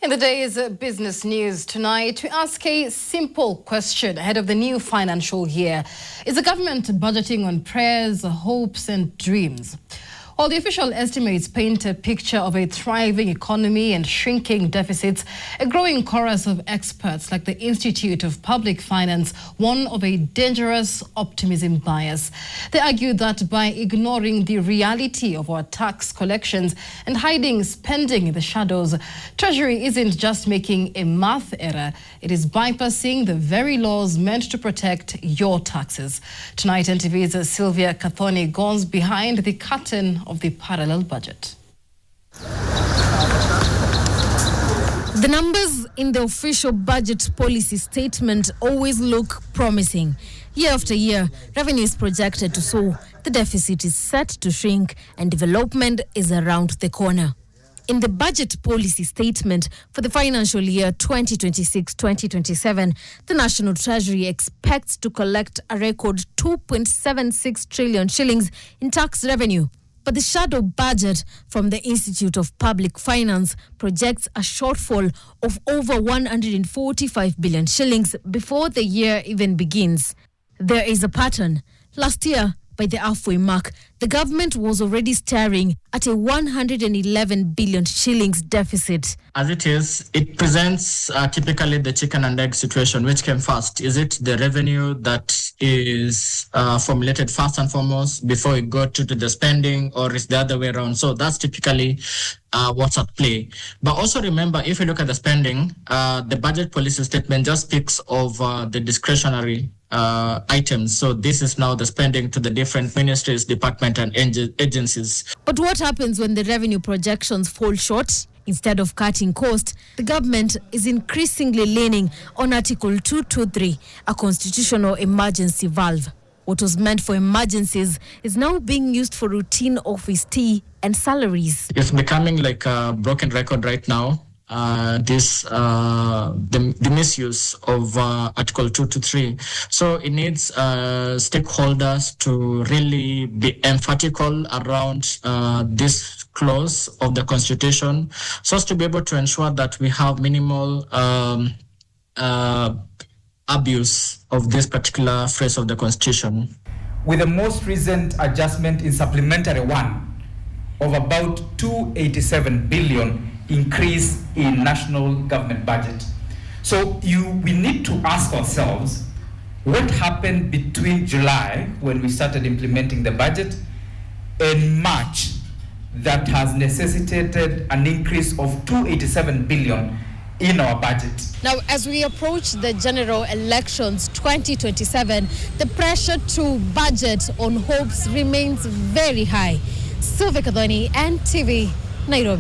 In the day's business news tonight, we ask a simple question ahead of the new financial year. Is the government budgeting on prayers, hopes and dreams? While the official estimates paint a picture of a thriving economy and shrinking deficits, a growing chorus of experts like the Institute of Public Finance warn of a dangerous optimism bias. They argue that by ignoring the reality of our tax collections and hiding spending in the shadows, Treasury isn't just making a math error, it is bypassing the very laws meant to protect your taxes. Tonight, NTV's Sylvia Kathoni goes behind the curtain of the parallel budget. The numbers in the official budget policy statement always look promising. Year after year, revenue is projected to soar, the deficit is set to shrink, and development is around the corner. In the budget policy statement for the financial year 2026-2027, the National Treasury expects to collect a record 2.76 trillion shillings in tax revenue. But the shadow budget from the Institute of Public Finance projects a shortfall of over 145 billion shillings before the year even begins. There is a pattern. Last year, by the halfway mark, the government was already staring at a 111 billion shillings deficit. As it is, it presents typically the chicken and egg situation. Which came first? Is it the revenue that is formulated first and foremost before it got to the spending, or is the other way around? So that's typically what's at play. But also remember, if you look at the spending, the budget policy statement just speaks of the discretionary items. So this is now the spending to the different ministries, departments and agencies. But what happens when the revenue projections fall short? Instead of cutting costs, the government is increasingly leaning on Article 223, a constitutional emergency valve. What was meant for emergencies is now being used for routine office tea and salaries. It's becoming like a broken record right now. The misuse of Article 223. So it needs stakeholders to really be emphatical around this clause of the Constitution, so as to be able to ensure that we have minimal abuse of this particular phrase of the Constitution. With the most recent adjustment in Supplementary 1 of about 287 billion increase in national government budget. So we need to ask ourselves, what happened between July, when we started implementing the budget, and March that has necessitated an increase of 287 billion in our budget. Now, as we approach the general elections 2027, the pressure to budget on hopes remains very high. Sylvia Kathoni, NTV, Nairobi.